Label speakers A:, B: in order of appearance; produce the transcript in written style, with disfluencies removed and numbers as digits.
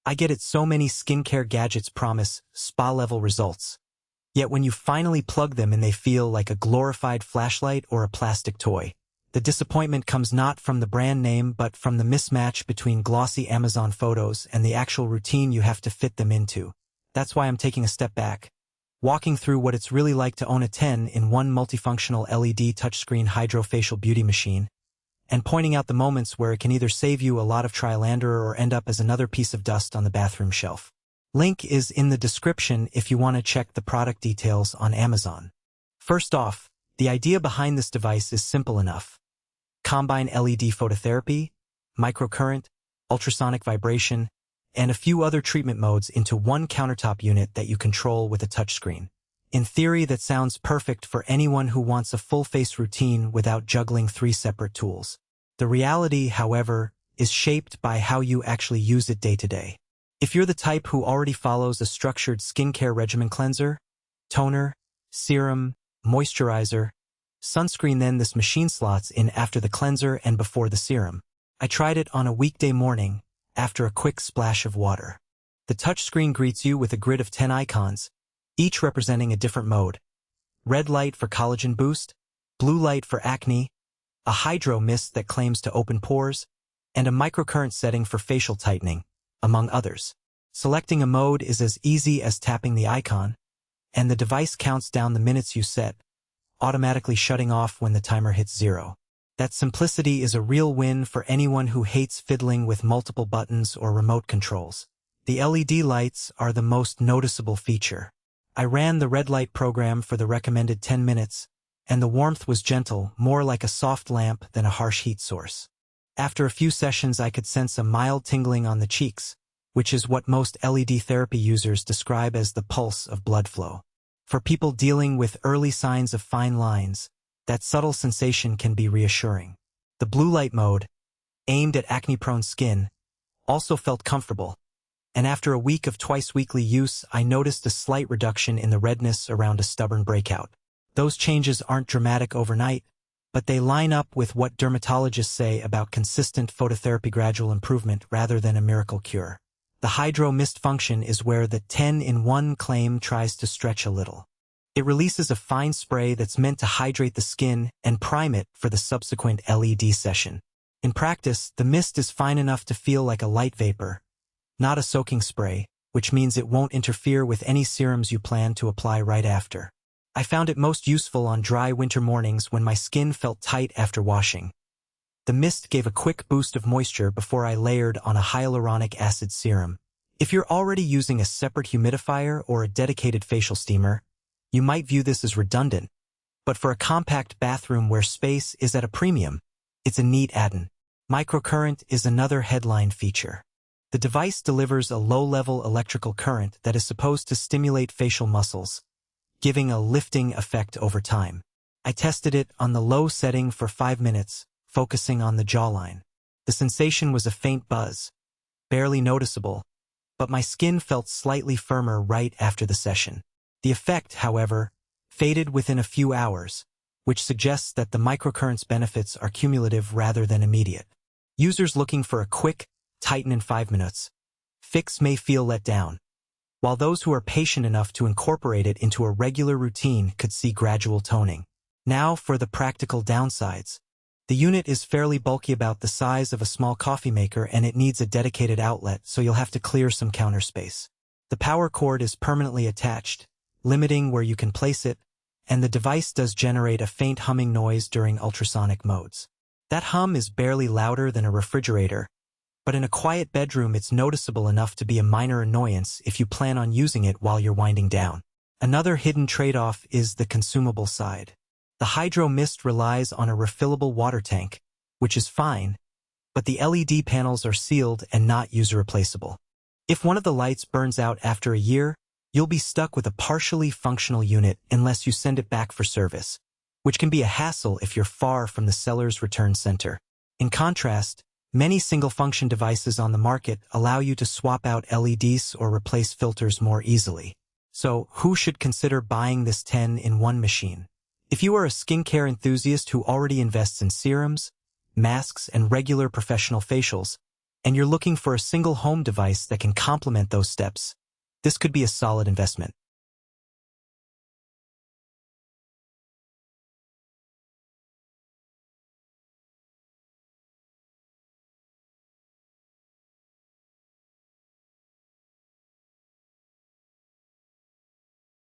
A: I get it, so many skincare gadgets promise spa-level results. Yet when you finally plug them and they feel like a glorified flashlight or a plastic toy, the disappointment comes not from the brand name but from the mismatch between glossy Amazon photos and the actual routine you have to fit them into. That's why I'm taking a step back, walking through what it's really like to own a 10-in-1 multifunctional LED touchscreen hydrofacial beauty machine, and pointing out the moments where it can either save you a lot of trial-and-error or end up as another piece of dust on the bathroom shelf. Link is in the description if you want to check the product details on Amazon. First off, the idea behind this device is simple enough. Combine LED phototherapy, microcurrent, ultrasonic vibration, and a few other treatment modes into one countertop unit that you control with a touchscreen. In theory, that sounds perfect for anyone who wants a full-face routine without juggling 3 separate tools. The reality, however, is shaped by how you actually use it day to day. If you're the type who already follows a structured skincare regimen, cleanser, toner, serum, moisturizer, sunscreen, then this machine slots in after the cleanser and before the serum. I tried it on a weekday morning after a quick splash of water. The touchscreen greets you with a grid of 10 icons, each representing a different mode. Red light for collagen boost, blue light for acne, a hydro mist that claims to open pores, and a microcurrent setting for facial tightening, among others. Selecting a mode is as easy as tapping the icon, and the device counts down the minutes you set, automatically shutting off when the timer hits 0. That simplicity is a real win for anyone who hates fiddling with multiple buttons or remote controls. The LED lights are the most noticeable feature. I ran the red light program for the recommended 10 minutes, and the warmth was gentle, more like a soft lamp than a harsh heat source. After a few sessions, I could sense a mild tingling on the cheeks, which is what most LED therapy users describe as the pulse of blood flow. For people dealing with early signs of fine lines, that subtle sensation can be reassuring. The blue light mode, aimed at acne-prone skin, also felt comfortable, and after a week of twice-weekly use, I noticed a slight reduction in the redness around a stubborn breakout. Those changes aren't dramatic overnight, but they line up with what dermatologists say about consistent phototherapy, gradual improvement rather than a miracle cure. The hydro mist function is where the 10-in-1 claim tries to stretch a little. It releases a fine spray that's meant to hydrate the skin and prime it for the subsequent LED session. In practice, the mist is fine enough to feel like a light vapor, not a soaking spray, which means it won't interfere with any serums you plan to apply right after. I found it most useful on dry winter mornings when my skin felt tight after washing. The mist gave a quick boost of moisture before I layered on a hyaluronic acid serum. If you're already using a separate humidifier or a dedicated facial steamer, you might view this as redundant, but for a compact bathroom where space is at a premium, it's a neat add-on. Microcurrent is another headline feature. The device delivers a low-level electrical current that is supposed to stimulate facial muscles, giving a lifting effect over time. I tested it on the low setting for 5 minutes, focusing on the jawline. The sensation was a faint buzz, barely noticeable, but my skin felt slightly firmer right after the session. The effect, however, faded within a few hours, which suggests that the microcurrent's benefits are cumulative rather than immediate. Users looking for a quick, tighten in 5 minutes fix may feel let down, while those who are patient enough to incorporate it into a regular routine could see gradual toning. Now for the practical downsides. The unit is fairly bulky, about the size of a small coffee maker, and it needs a dedicated outlet, so you'll have to clear some counter space. The power cord is permanently attached, limiting where you can place it, and the device does generate a faint humming noise during ultrasonic modes. That hum is barely louder than a refrigerator, but in a quiet bedroom it's noticeable enough to be a minor annoyance if you plan on using it while you're winding down. Another hidden trade-off is the consumable side. The hydro mist relies on a refillable water tank, which is fine, but the LED panels are sealed and not user-replaceable. If one of the lights burns out after a year, you'll be stuck with a partially functional unit unless you send it back for service, which can be a hassle if you're far from the seller's return center. In contrast, many single-function devices on the market allow you to swap out LEDs or replace filters more easily. So, who should consider buying this 10-in-1 machine? If you are a skincare enthusiast who already invests in serums, masks, and regular professional facials, and you're looking for a single home device that can complement those steps, this could be a solid investment.